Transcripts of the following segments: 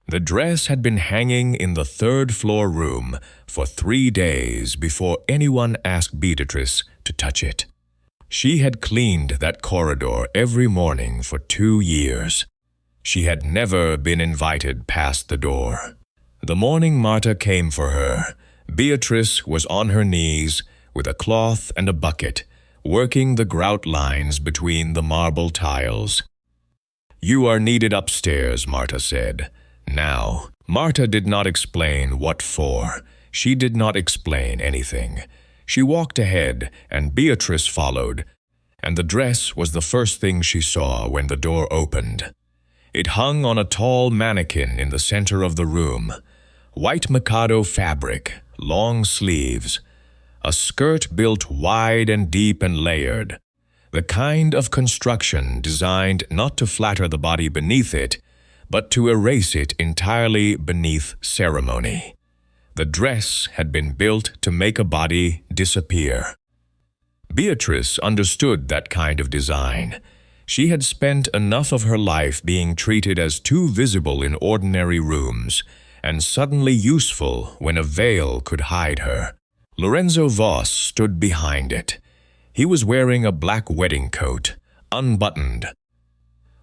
The dress had been hanging in the third-floor room for 3 days before anyone asked Beatrice to touch it. She had cleaned that corridor every morning for 2 years. She had never been invited past the door. The morning Marta came for her, Beatrice was on her knees with a cloth and a bucket, working the grout lines between the marble tiles. "You are needed upstairs," Marta said. Now, Marta did not explain what for. She did not explain anything. She walked ahead, and Beatrice followed, and the dress was the first thing she saw when the door opened. It hung on a tall mannequin in the center of the room. White Mikado fabric, long sleeves, a skirt built wide and deep and layered, the kind of construction designed not to flatter the body beneath it, but to erase it entirely beneath ceremony. The dress had been built to make a body disappear. Beatrice understood that kind of design. She had spent enough of her life being treated as too visible in ordinary rooms, and suddenly useful when a veil could hide her. Lorenzo Voss stood behind it. He was wearing a black wedding coat, unbuttoned,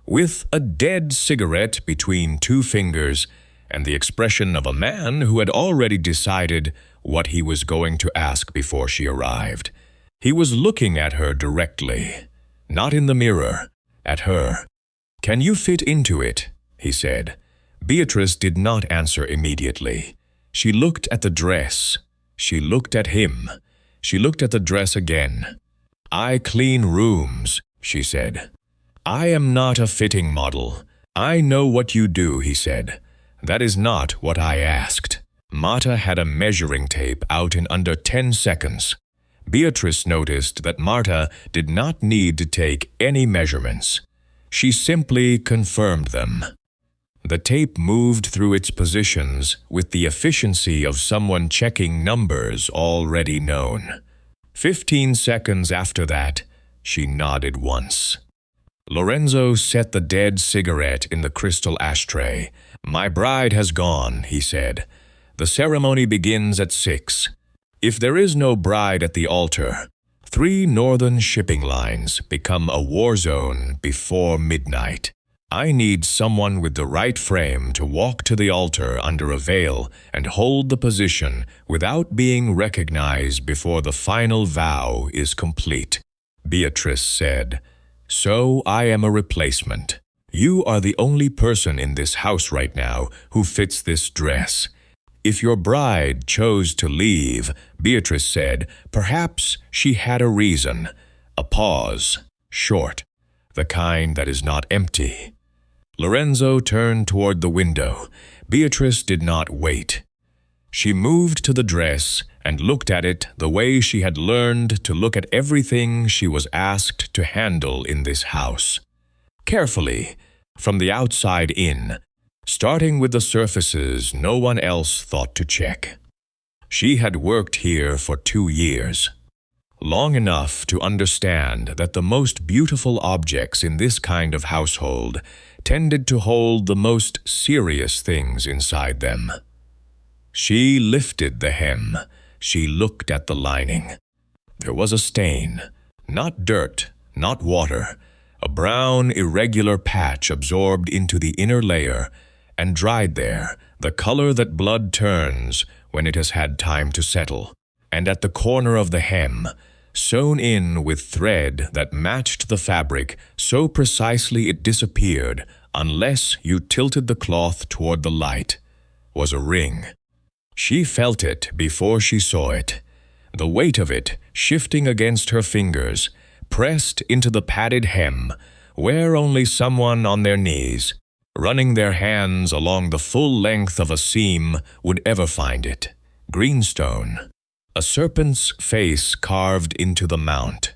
with a dead cigarette between 2 fingers and the expression of a man who had already decided what he was going to ask before she arrived. He was looking at her directly, not in the mirror, at her. "Can you fit into it?" he said. Beatrice did not answer immediately. She looked at the dress. She looked at him. She looked at the dress again. "I clean rooms," she said. "I am not a fitting model. I know what you do," he said. "That is not what I asked." Marta had a measuring tape out in under 10 seconds. Beatrice noticed that Marta did not need to take any measurements. She simply confirmed them. The tape moved through its positions with the efficiency of someone checking numbers already known. 15 seconds after that, she nodded once. Lorenzo set the dead cigarette in the crystal ashtray. "My bride has gone," he said. "The ceremony begins at 6. If there is no bride at the altar, 3 northern shipping lines become a war zone before midnight. I need someone with the right frame to walk to the altar under a veil and hold the position without being recognized before the final vow is complete." Beatrice said, "So I am a replacement. You are the only person in this house right now who fits this dress. If your bride chose to leave," Beatrice said, "perhaps she had a reason." A pause, short, the kind that is not empty. Lorenzo turned toward the window. Beatrice did not wait. She moved to the dress and looked at it the way she had learned to look at everything she was asked to handle in this house. Carefully, from the outside in, starting with the surfaces no one else thought to check. She had worked here for 2 years, long enough to understand that the most beautiful objects in this kind of household tended to hold the most serious things inside them. She lifted the hem. She looked at the lining. There was a stain, not dirt, not water, a brown, irregular patch absorbed into the inner layer and dried there, the color that blood turns when it has had time to settle. And at the corner of the hem, sewn in with thread that matched the fabric so precisely it disappeared unless you tilted the cloth toward the light, was a ring. She felt it before she saw it, the weight of it shifting against her fingers, pressed into the padded hem, where only someone on their knees, running their hands along the full length of a seam, would ever find it. Greenstone. A serpent's face carved into the mount.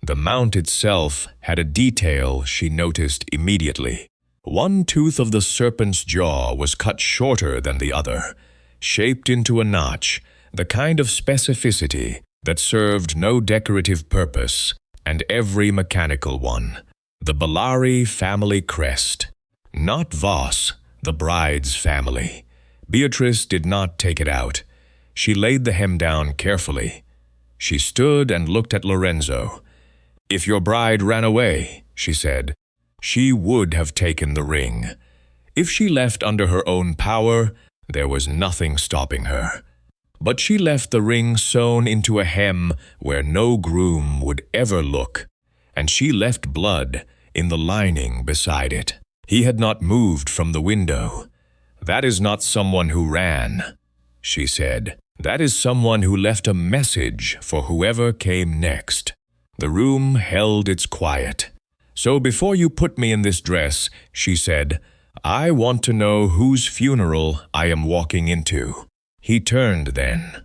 The mount itself had a detail she noticed immediately. One tooth of the serpent's jaw was cut shorter than the other, shaped into a notch, the kind of specificity that served no decorative purpose, and every mechanical one. The Bellari family crest. Not Voss, the bride's family. Beatrice did not take it out. She laid the hem down carefully. She stood and looked at Lorenzo. "If your bride ran away," she said, "she would have taken the ring. If she left under her own power, there was nothing stopping her. But she left the ring sewn into a hem where no groom would ever look, and she left blood in the lining beside it. He had not moved from the window. That is not someone who ran," she said. "That is someone who left a message for whoever came next." The room held its quiet. "So before you put me in this dress," she said, "I want to know whose funeral I am walking into." He turned then.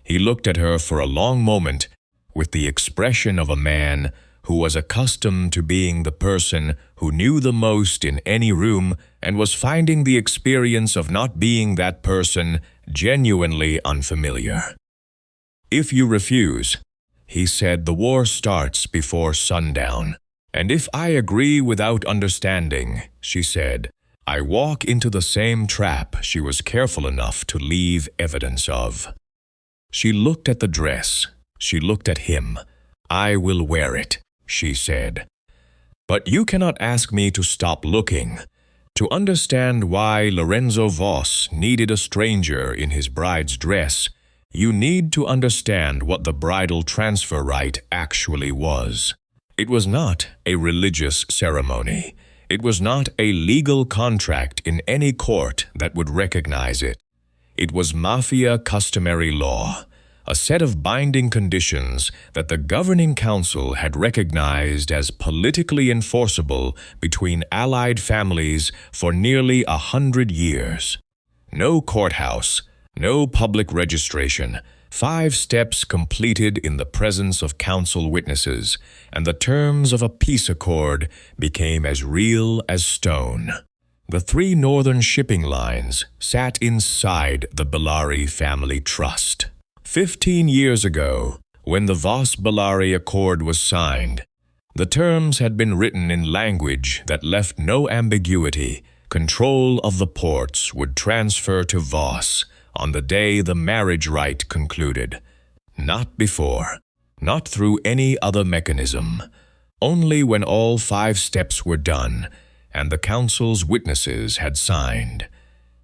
He looked at her for a long moment with the expression of a man who was accustomed to being the person who knew the most in any room and was finding the experience of not being that person genuinely unfamiliar. "If you refuse," he said, "the war starts before sundown. And if I agree without understanding," she said, "I walk into the same trap she was careful enough to leave evidence of." She looked at the dress. She looked at him. "I will wear it," she said. "But you cannot ask me to stop looking. To understand why Lorenzo Voss needed a stranger in his bride's dress, you need to understand what the bridal transfer rite actually was. It was not a religious ceremony. It was not a legal contract in any court that would recognize it. It was Mafia customary law, a set of binding conditions that the governing council had recognized as politically enforceable between allied families for nearly 100 years. No courthouse, no public registration, 5 steps completed in the presence of council witnesses, and the terms of a peace accord became as real as stone. The 3 northern shipping lines sat inside the Bellari family trust. 15 years ago, when the Voss-Bellari Accord was signed, the terms had been written in language that left no ambiguity. Control of the ports would transfer to Voss on the day the marriage rite concluded. Not before, not through any other mechanism. Only when all 5 steps were done and the council's witnesses had signed.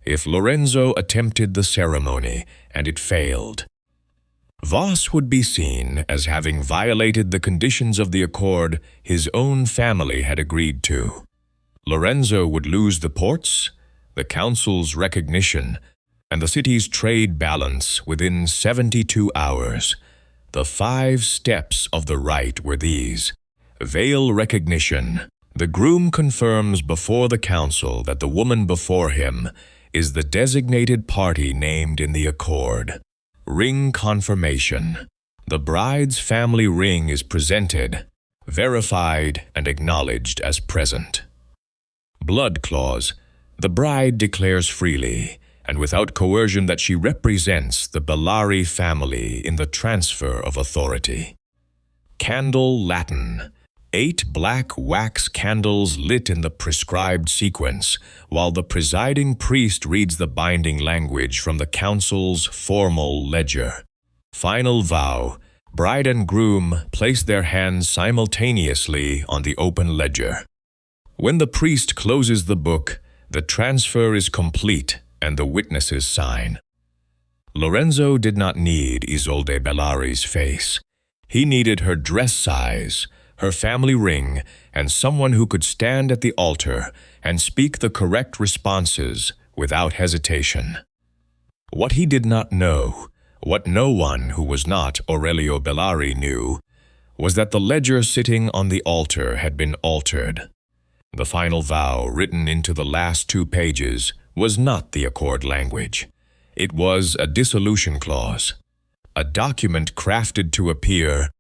If Lorenzo attempted the ceremony and it failed, Voss would be seen as having violated the conditions of the accord his own family had agreed to. Lorenzo would lose the ports, the council's recognition, and the city's trade balance within 72 hours. The 5 steps of the rite were these. Veil recognition. The groom confirms before the council that the woman before him is the designated party named in the accord. Ring confirmation. The bride's family ring is presented, verified, and acknowledged as present. Blood clause. The bride declares freely and without coercion that she represents the Bellari family in the transfer of authority. Candle Latin. 8 black wax candles lit in the prescribed sequence, while the presiding priest reads the binding language from the council's formal ledger. Final vow. Bride and groom place their hands simultaneously on the open ledger. When the priest closes the book, the transfer is complete and the witnesses sign. Lorenzo did not need Isolde Bellari's face. He needed her dress size, her family ring, and someone who could stand at the altar and speak the correct responses without hesitation. What he did not know, what no one who was not Aurelio Bellari knew, was that the ledger sitting on the altar had been altered. The final vow, written into the last 2 pages, was not the accord language. It was a dissolution clause, a document crafted to appear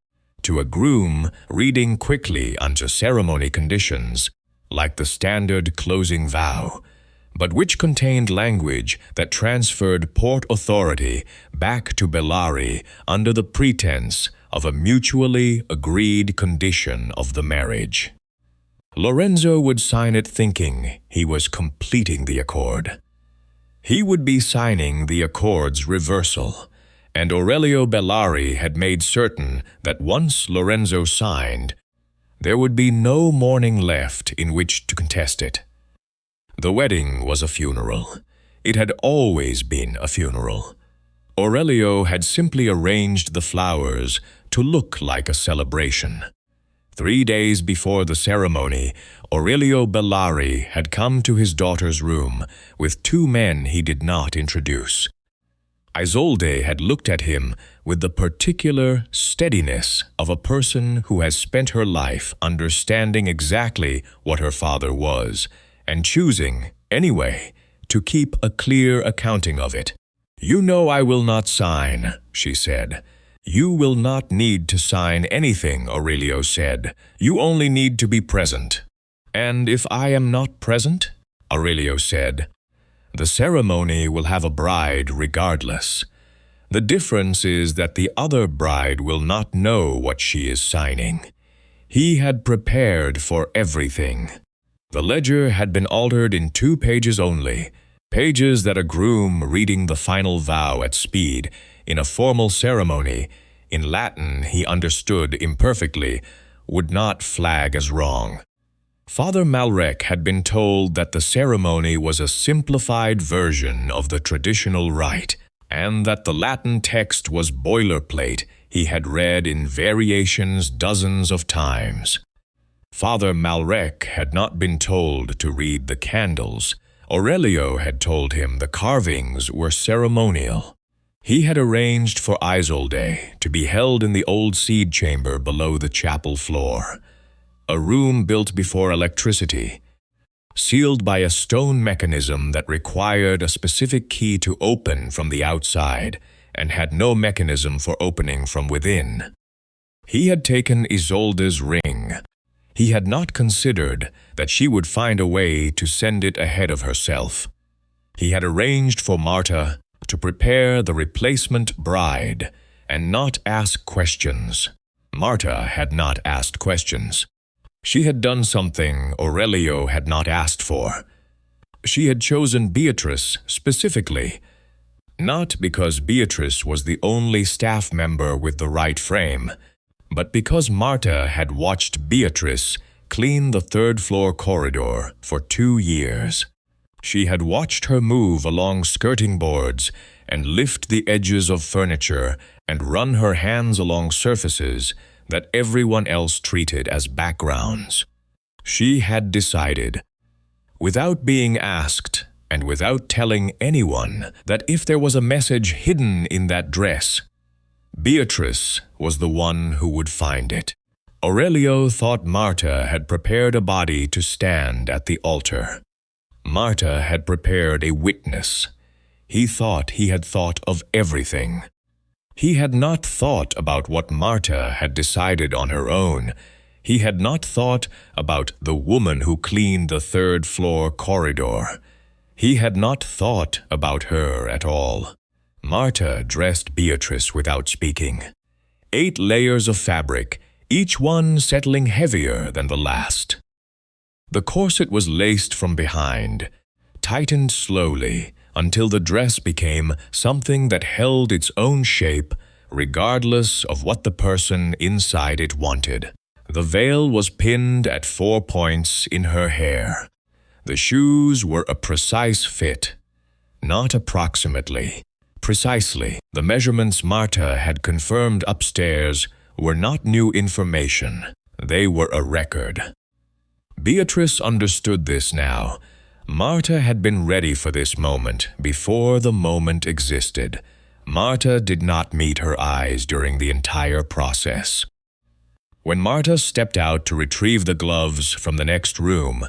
to a groom reading quickly under ceremony conditions, like the standard closing vow, but which contained language that transferred port authority back to Bellari under the pretense of a mutually agreed condition of the marriage. Lorenzo would sign it thinking he was completing the accord. He would be signing the accord's reversal, and Aurelio Bellari had made certain that once Lorenzo signed, there would be no morning left in which to contest it. The wedding was a funeral. It had always been a funeral. Aurelio had simply arranged the flowers to look like a celebration. 3 days before the ceremony, Aurelio Bellari had come to his daughter's room with 2 men he did not introduce. Isolde had looked at him with the particular steadiness of a person who has spent her life understanding exactly what her father was, and choosing, anyway, to keep a clear accounting of it. "You know I will not sign," she said. "You will not need to sign anything," Aurelio said. "You only need to be present." "And if I am not present?" Aurelio said. "The ceremony will have a bride regardless. The difference is that the other bride will not know what she is signing." He had prepared for everything. The ledger had been altered in 2 pages only, pages that a groom reading the final vow at speed in a formal ceremony, in Latin he understood imperfectly, would not flag as wrong. Father Malrec had been told that the ceremony was a simplified version of the traditional rite, and that the Latin text was boilerplate he had read in variations dozens of times. Father Malrec had not been told to read the candles. Aurelio had told him the carvings were ceremonial. He had arranged for Isolde to be held in the old seed chamber below the chapel floor, a room built before electricity, sealed by a stone mechanism that required a specific key to open from the outside and had no mechanism for opening from within. He had taken Isolde's ring. He had not considered that she would find a way to send it ahead of herself. He had arranged for Marta to prepare the replacement bride and not ask questions. Marta had not asked questions. She had done something Aurelio had not asked for. She had chosen Beatrice specifically, not because Beatrice was the only staff member with the right frame, but because Marta had watched Beatrice clean the 3rd-floor corridor for 2 years. She had watched her move along skirting boards and lift the edges of furniture and run her hands along surfaces that everyone else treated as backgrounds. She had decided, without being asked and without telling anyone, that if there was a message hidden in that dress, Beatrice was the one who would find it. Aurelio thought Marta had prepared a body to stand at the altar. Marta had prepared a witness. He thought he had thought of everything. He had not thought about what Marta had decided on her own. He had not thought about the woman who cleaned the 3rd-floor corridor. He had not thought about her at all. Marta dressed Beatrice without speaking. 8 layers of fabric, each one settling heavier than the last. The corset was laced from behind, tightened slowly until the dress became something that held its own shape regardless of what the person inside it wanted. The veil was pinned at 4 points in her hair. The shoes were a precise fit, not approximately. Precisely, the measurements Marta had confirmed upstairs were not new information. They were a record. Beatrice understood this now. Marta had been ready for this moment before the moment existed. Marta did not meet her eyes during the entire process. When Marta stepped out to retrieve the gloves from the next room,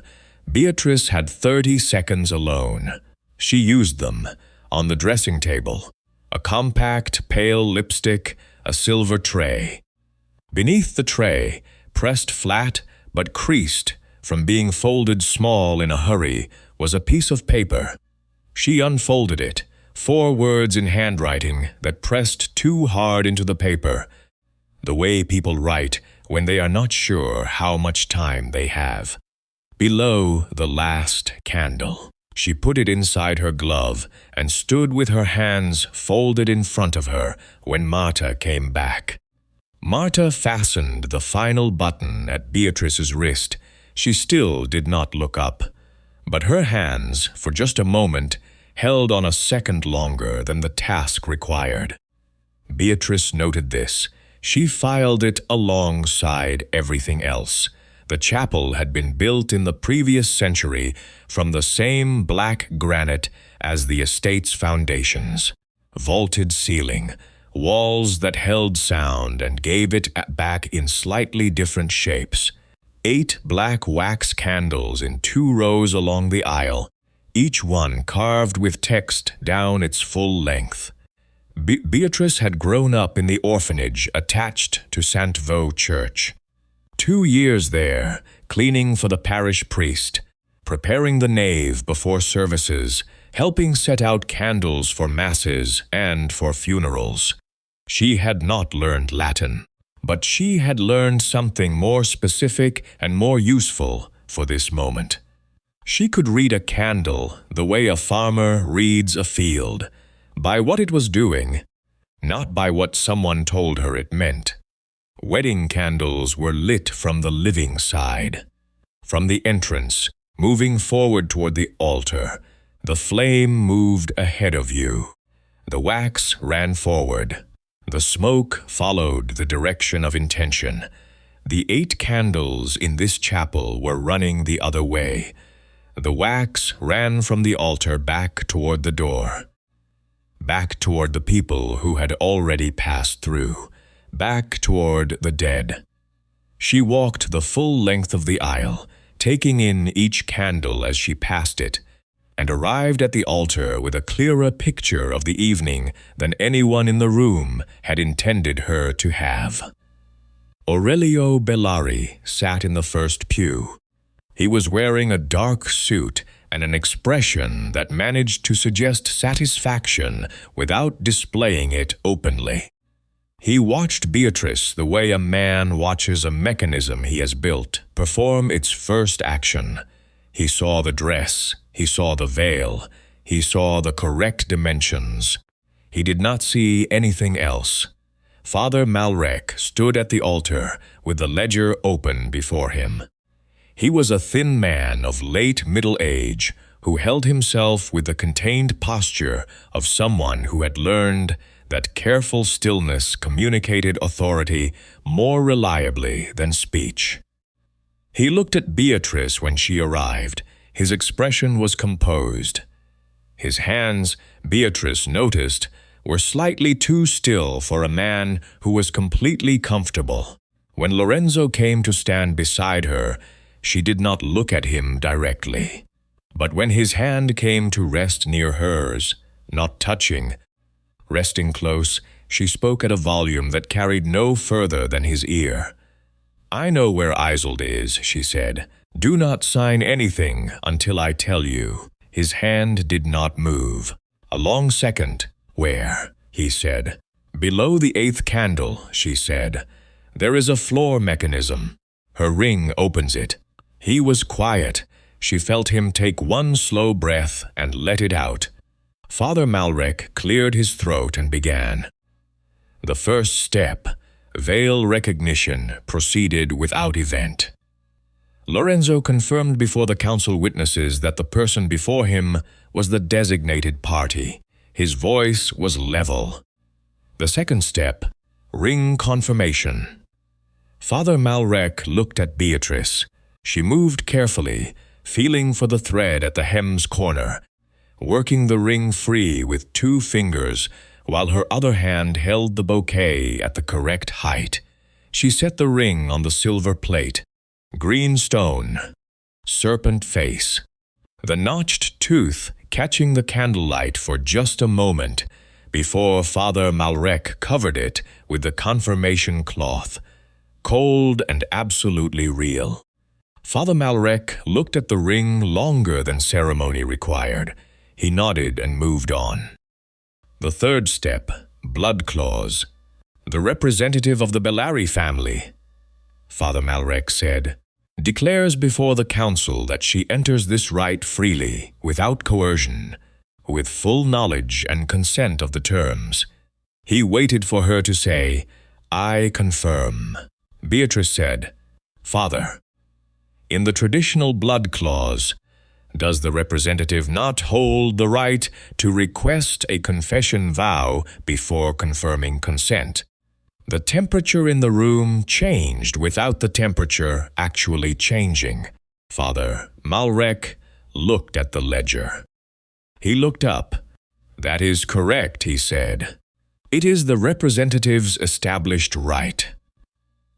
Beatrice had 30 seconds alone. She used them on the dressing table, a compact, pale lipstick, a silver tray. Beneath the tray, pressed flat but creased from being folded small in a hurry, was a piece of paper. She unfolded it, 4 words in handwriting that pressed too hard into the paper, the way people write when they are not sure how much time they have. below the last candle. She put it inside her glove and stood with her hands folded in front of her when Marta came back. Marta fastened the final button at Beatrice's wrist. She still did not look up, but her hands, for just a moment, held on a second longer than the task required. Beatrice noted this. She filed it alongside everything else. The chapel had been built in the previous century from the same black granite as the estate's foundations. Vaulted ceiling, walls that held sound and gave it back in slightly different shapes. 8 black wax candles in 2 rows along the aisle, each one carved with text down its full length. Beatrice had grown up in the orphanage attached to St. Vaux Church. 2 years there, cleaning for the parish priest, preparing the nave before services, helping set out candles for masses and for funerals. She had not learned Latin, but she had learned something more specific and more useful for this moment. She could read a candle the way a farmer reads a field, by what it was doing, not by what someone told her it meant. Wedding candles were lit from the living side. From the entrance, moving forward toward the altar, the flame moved ahead of you. The wax ran forward. The smoke followed the direction of intention. The 8 candles in this chapel were running the other way. The wax ran from the altar back toward the door, back toward the people who had already passed through, back toward the dead. She walked the full length of the aisle, taking in each candle as she passed it, and arrived at the altar with a clearer picture of the evening than anyone in the room had intended her to have. Aurelio Bellari sat in the first pew. He was wearing a dark suit and an expression that managed to suggest satisfaction without displaying it openly. He watched Beatrice the way a man watches a mechanism he has built perform its first action. He saw the dress, he saw the veil, he saw the correct dimensions. He did not see anything else. Father Malrec stood at the altar with the ledger open before him. He was a thin man of late middle age who held himself with the contained posture of someone who had learned that careful stillness communicated authority more reliably than speech. He looked at Beatrice when she arrived. His expression was composed. His hands, Beatrice noticed, were slightly too still for a man who was completely comfortable. When Lorenzo came to stand beside her, she did not look at him directly. But when his hand came to rest near hers, not touching, resting close, she spoke at a volume that carried no further than his ear. "I know where Isolde is," she said. "Do not sign anything until I tell you." His hand did not move. A long second. "Where?" he said. "Below the 8th candle," she said. "There is a floor mechanism. Her ring opens it." He was quiet. She felt him take one slow breath and let it out. Father Malrec cleared his throat and began. The first step, veil recognition, proceeded without event. Lorenzo confirmed before the council witnesses that the person before him was the designated party. His voice was level. The second step, ring confirmation. Father Malrec looked at Beatrice. She moved carefully, feeling for the thread at the hem's corner, working the ring free with 2 fingers, while her other hand held the bouquet at the correct height. She set the ring on the silver plate. Green stone, serpent face. The notched tooth catching the candlelight for just a moment before Father Malrec covered it with the confirmation cloth, cold and absolutely real. Father Malrec looked at the ring longer than ceremony required. He nodded and moved on. The third step, blood claws. The representative of the Bellari family, Father Malrec said. declares before the council that she enters this rite freely, without coercion, with full knowledge and consent of the terms. He waited for her to say, "I confirm." Beatrice said, "Father, in the traditional blood clause, does the representative not hold the right to request a confession vow before confirming consent?" The temperature in the room changed without the temperature actually changing. Father Malrek looked at the ledger. He looked up. "That is correct," he said. "It is the representative's established right."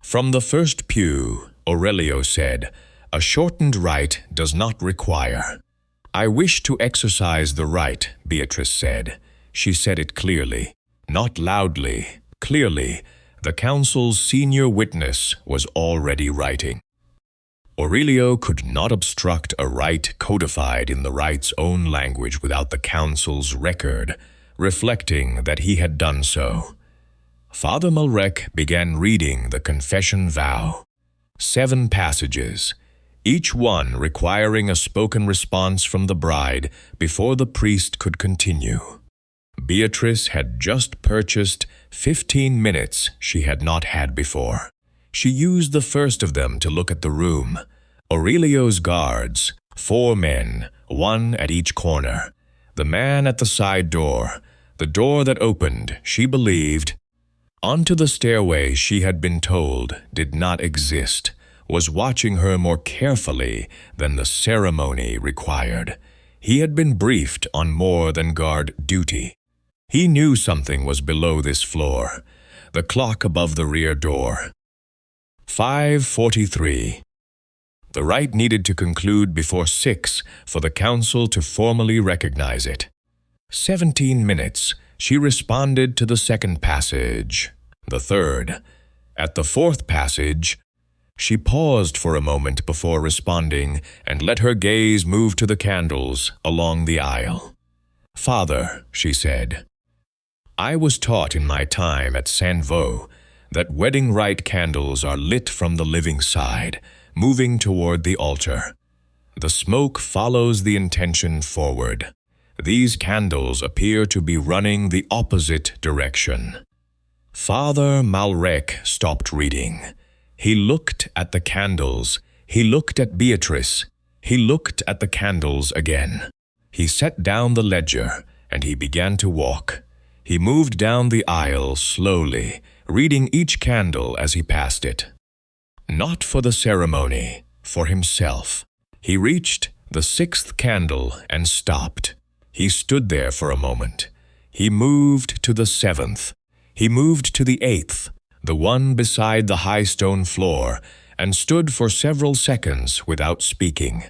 From the first pew, Aurelio said, "A shortened rite does not require." "I wish to exercise the right," Beatrice said. She said it clearly, not loudly, clearly. The council's senior witness was already writing. Aurelio could not obstruct a rite codified in the rite's own language without the council's record, reflecting that he had done so. Father Malrek began reading the confession vow. 7 passages, each one requiring a spoken response from the bride before the priest could continue. Beatrice had just purchased 15 minutes she had not had before. She used the first of them to look at the room. Aurelio's guards, 4 men, 1 at each corner. The man at the side door, the door that opened, she believed, onto the stairway she had been told did not exist, was watching her more carefully than the ceremony required. He had been briefed on more than guard duty. He knew something was below this floor, the clock above the rear door. 5:43. The rite needed to conclude before 6 for the council to formally recognize it. 17 minutes, she responded to the second passage, the third. At the 4th passage, she paused for a moment before responding and let her gaze move to the candles along the aisle. "Father," she said, "I was taught in my time at Saint-Vaux that wedding rite candles are lit from the living side, moving toward the altar. The smoke follows the intention forward. These candles appear to be running the opposite direction." Father Malrek stopped reading. He looked at the candles. He looked at Beatrice. He looked at the candles again. He set down the ledger, and he began to walk. He moved down the aisle slowly, reading each candle as he passed it. Not for the ceremony, for himself. He reached the 6th candle and stopped. He stood there for a moment. He moved to the 7th. He moved to the 8th, the one beside the high stone floor, and stood for several seconds without speaking.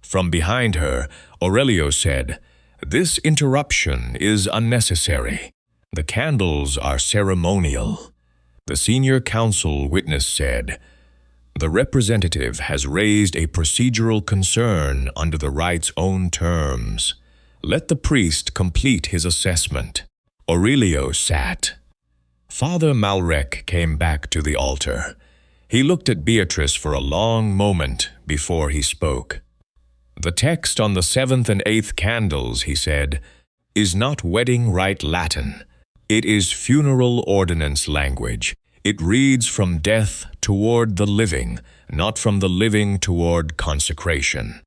From behind her, Aurelio said, "This interruption is unnecessary. The candles are ceremonial." The senior council witness said, "The representative has raised a procedural concern under the rite's own terms. Let the priest complete his assessment." Aurelio sat. Father Malrek came back to the altar. He looked at Beatrice for a long moment before he spoke. "The text on the 7th and 8th candles," he said, "is not wedding rite Latin. It is funeral ordinance language. It reads from death toward the living, not from the living toward consecration."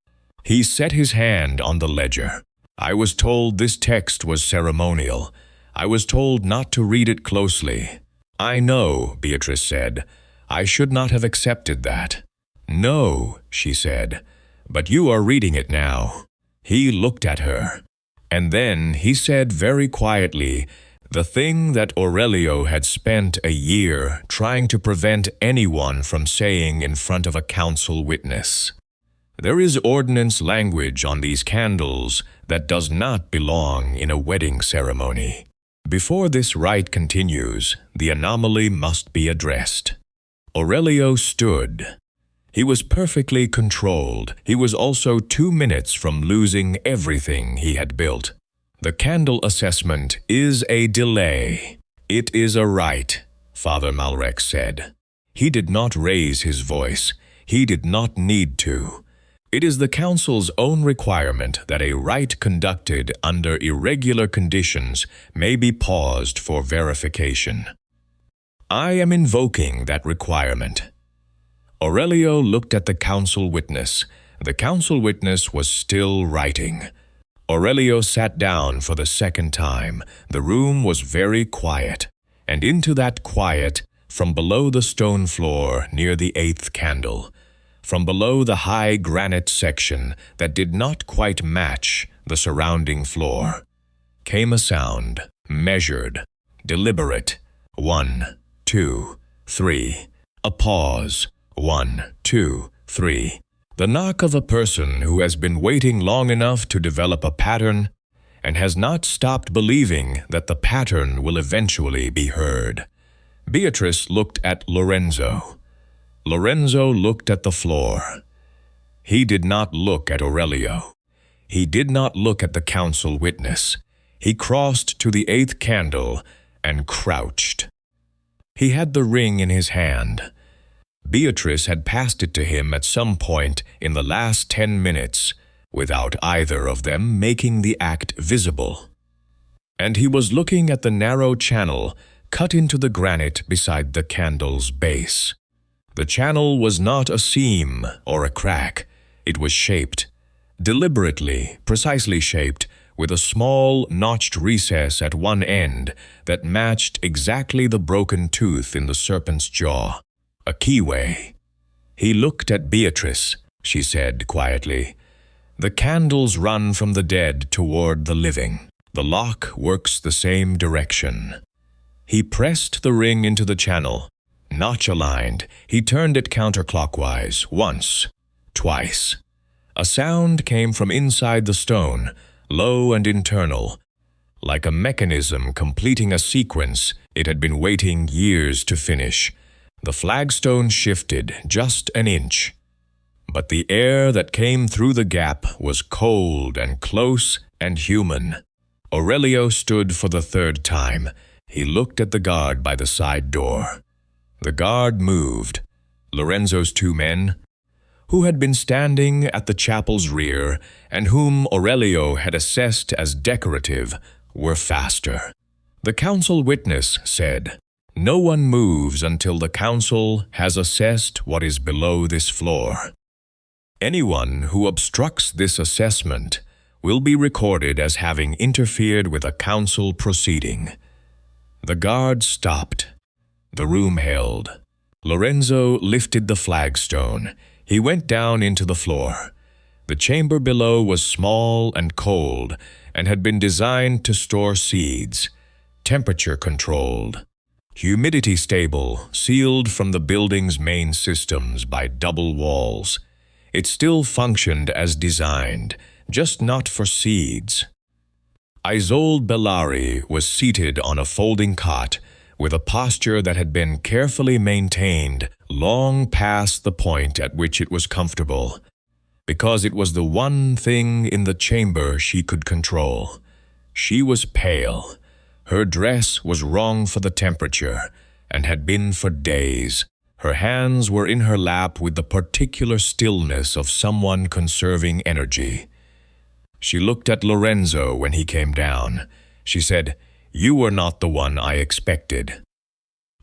He set his hand on the ledger. "I was told this text was ceremonial. I was told not to read it closely." "I know," Beatrice said. "I should not have accepted that." "No," she said, "but you are reading it now." He looked at her, and then he said very quietly the thing that Aurelio had spent a year trying to prevent anyone from saying in front of a council witness. "There is ordinance language on these candles that does not belong in a wedding ceremony. Before this rite continues, the anomaly must be addressed." Aurelio stood. He was perfectly controlled. He was also 2 minutes from losing everything he had built. "The candle assessment is a delay. It is a rite," Father Malrek said. He did not raise his voice. He did not need to. It is the council's own requirement that a rite conducted under irregular conditions may be paused for verification. I am invoking that requirement." Aurelio looked at the council witness. The council witness was still writing. Aurelio sat down for the second time. The room was very quiet, and into that quiet, from below the stone floor near the 8th candle, from below the high granite section that did not quite match the surrounding floor, came a sound, measured, deliberate. 1, 2, 3. A pause. 1, 2, 3. The knock of a person who has been waiting long enough to develop a pattern and has not stopped believing that the pattern will eventually be heard. Beatrice looked at Lorenzo. Lorenzo looked at the floor. He did not look at Aurelio. He did not look at the council witness. He crossed to the 8th candle and crouched. He had the ring in his hand. Beatrice had passed it to him at some point in the last 10 minutes, without either of them making the act visible. And he was looking at the narrow channel cut into the granite beside the candle's base. The channel was not a seam or a crack. It was shaped, deliberately, precisely shaped, with a small, notched recess at one end that matched exactly the broken tooth in the serpent's jaw. A keyway. He looked at Beatrice. She said quietly, "The candles run from the dead toward the living. The lock works the same direction." He pressed the ring into the channel. Notch-aligned, he turned it counterclockwise, once, twice. A sound came from inside the stone, low and internal. Like a mechanism completing a sequence it had been waiting years to finish. The flagstone shifted just an inch. But the air that came through the gap was cold and close and human. Aurelio stood for the 3rd time. He looked at the guard by the side door. The guard moved. Lorenzo's 2 men, who had been standing at the chapel's rear and whom Aurelio had assessed as decorative, were faster. The council witness said, "No one moves until the council has assessed what is below this floor. Anyone who obstructs this assessment will be recorded as having interfered with a council proceeding." The guard stopped. The room held. Lorenzo lifted the flagstone. He went down into the floor. The chamber below was small and cold and had been designed to store seeds, temperature-controlled, humidity-stable, sealed from the building's main systems by double walls. It still functioned as designed, just not for seeds. Isolde Bellari was seated on a folding cot with a posture that had been carefully maintained long past the point at which it was comfortable, because it was the one thing in the chamber she could control. She was pale. Her dress was wrong for the temperature, and had been for days. Her hands were in her lap with the particular stillness of someone conserving energy. She looked at Lorenzo when he came down. She said, "You were not the one I expected."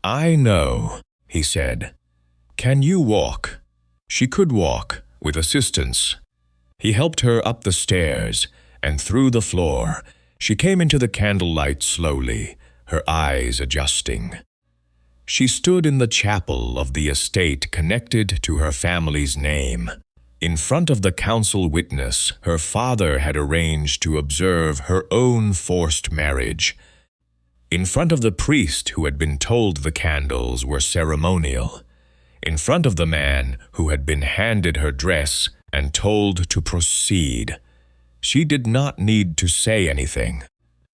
"I know," he said. "Can you walk?" She could walk, with assistance. He helped her up the stairs and through the floor. She came into the candlelight slowly, her eyes adjusting. She stood in the chapel of the estate connected to her family's name. In front of the council witness, her father had arranged to observe her own forced marriage. In front of the priest who had been told the candles were ceremonial. In front of the man who had been handed her dress and told to proceed. She did not need to say anything.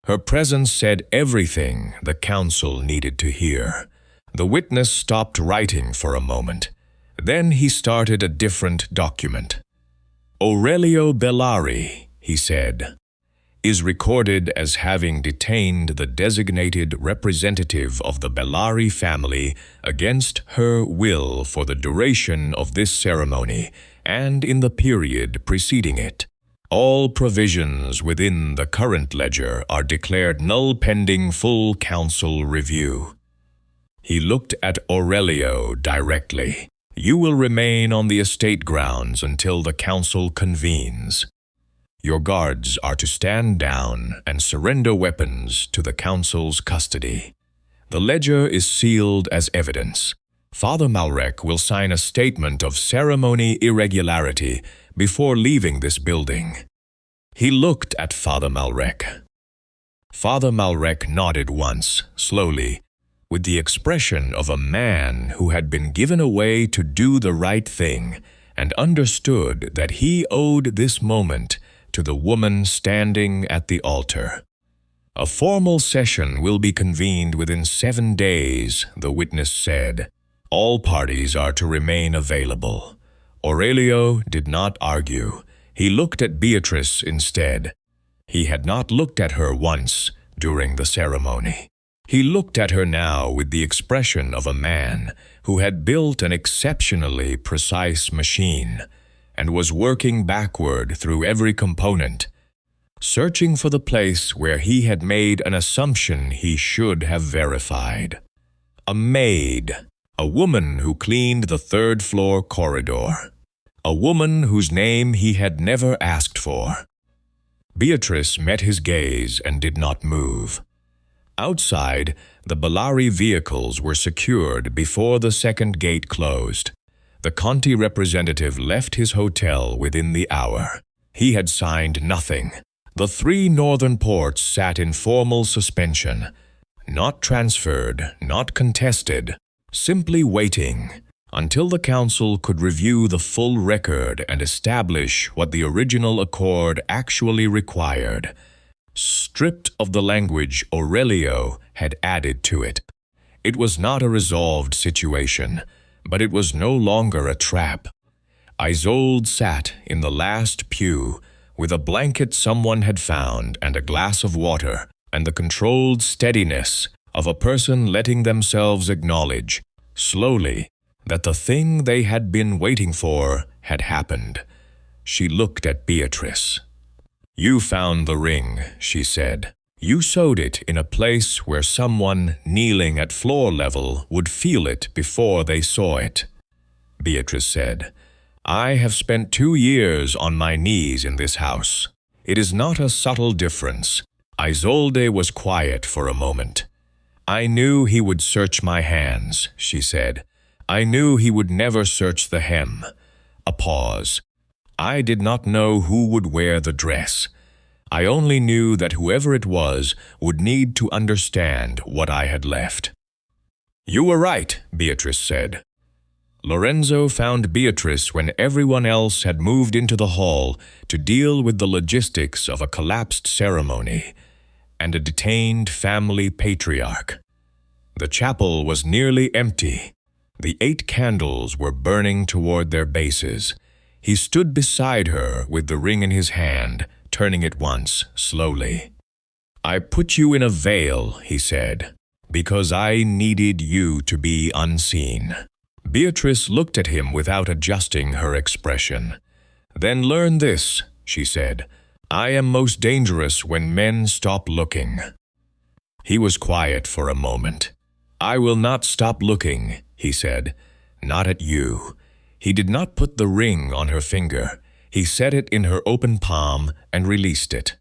Her presence said everything the council needed to hear. The witness stopped writing for a moment. Then he started a different document. "Aurelio Bellari," he said, is recorded as having detained the designated representative of the Bellari family against her will for the duration of this ceremony and in the period preceding it. All provisions within the current ledger are declared null pending full council review. He looked at Aurelio directly. You will remain on the estate grounds until the council convenes. Your guards are to stand down and surrender weapons to the council's custody. The ledger is sealed as evidence. Father Malrec will sign a statement of ceremony irregularity before leaving this building. He looked at Father Malrec. Father Malrec nodded once, slowly, with the expression of a man who had been given away to do the right thing and understood that he owed this moment to the woman standing at the altar. A formal session will be convened within 7 days, the witness said. All parties are to remain available. Aurelio did not argue. He looked at Beatrice instead. He had not looked at her once during the ceremony. He looked at her now with the expression of a man who had built an exceptionally precise machine and was working backward through every component, searching for the place where he had made an assumption he should have verified. A maid, a woman who cleaned the third-floor corridor, a woman whose name he had never asked for. Beatrice met his gaze and did not move. Outside, the Bellari vehicles were secured before the second gate closed. The Conti representative left his hotel within the hour. He had signed nothing. The 3 northern ports sat in formal suspension, not transferred, not contested, simply waiting until the council could review the full record and establish what the original accord actually required, stripped of the language Aurelio had added to it. It was not a resolved situation, but it was no longer a trap. Isolde sat in the last pew with a blanket someone had found and a glass of water and the controlled steadiness of a person letting themselves acknowledge, slowly, that the thing they had been waiting for had happened. She looked at Beatrice. "You found the ring," she said. "You sewed it in a place where someone kneeling at floor level would feel it before they saw it." Beatrice said, "I have spent 2 years on my knees in this house. It is not a subtle difference." Isolde was quiet for a moment. "I knew he would search my hands," she said. "I knew he would never search the hem." A pause. "I did not know who would wear the dress. I only knew that whoever it was would need to understand what I had left." "You were right," Beatrice said. Lorenzo found Beatrice when everyone else had moved into the hall to deal with the logistics of a collapsed ceremony and a detained family patriarch. The chapel was nearly empty. The 8 candles were burning toward their bases. He stood beside her with the ring in his hand, turning it once, slowly. "I put you in a veil," he said, "because I needed you to be unseen." Beatrice looked at him without adjusting her expression. "Then learn this," she said. "I am most dangerous when men stop looking." He was quiet for a moment. "I will not stop looking," he said. "Not at you." He did not put the ring on her finger. He set it in her open palm and released it.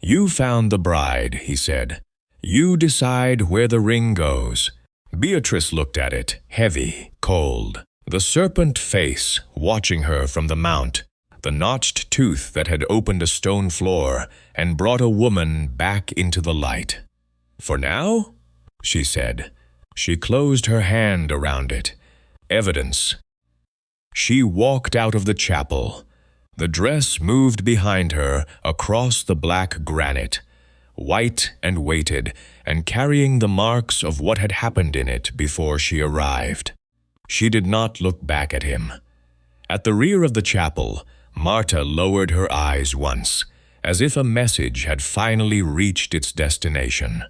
"You found the bride," he said. "You decide where the ring goes." Beatrice looked at it, heavy, cold. The serpent face watching her from the mount, the notched tooth that had opened a stone floor and brought a woman back into the light. "For now?" she said. She closed her hand around it. "Evidence." She walked out of the chapel. The dress moved behind her across the black granite, white and weighted, and carrying the marks of what had happened in it before she arrived. She did not look back at him. At the rear of the chapel, Marta lowered her eyes once, as if a message had finally reached its destination.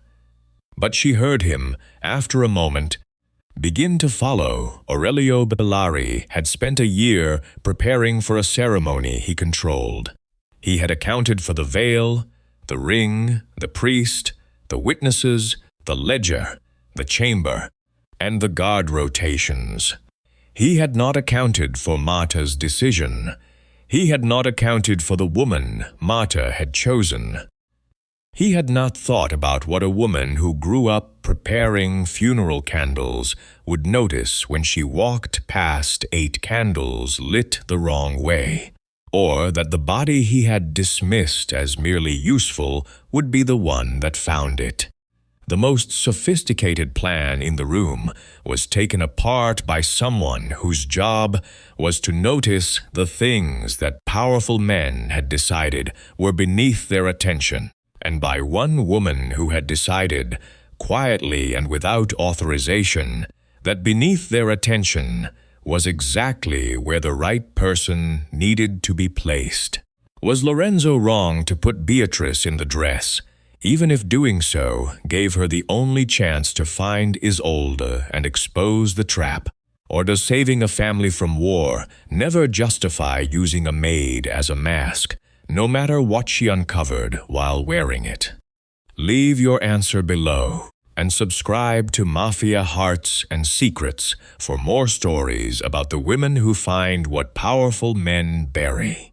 But she heard him, after a moment, begin to follow. Aurelio Bellari had spent a year preparing for a ceremony he controlled. He had accounted for the veil, the ring, the priest, the witnesses, the ledger, the chamber, and the guard rotations. He had not accounted for Marta's decision. He had not accounted for the woman Marta had chosen. He had not thought about what a woman who grew up preparing funeral candles would notice when she walked past 8 candles lit the wrong way, or that the body he had dismissed as merely useful would be the one that found it. The most sophisticated plan in the room was taken apart by someone whose job was to notice the things that powerful men had decided were beneath their attention, and by one woman who had decided, quietly and without authorization, that beneath their attention was exactly where the right person needed to be placed. Was Lorenzo wrong to put Beatrice in the dress, even if doing so gave her the only chance to find Isolde and expose the trap? Or does saving a family from war never justify using a maid as a mask, no matter what she uncovered while wearing it? Leave your answer below and subscribe to Mafia Hearts and Secrets for more stories about the women who find what powerful men bury.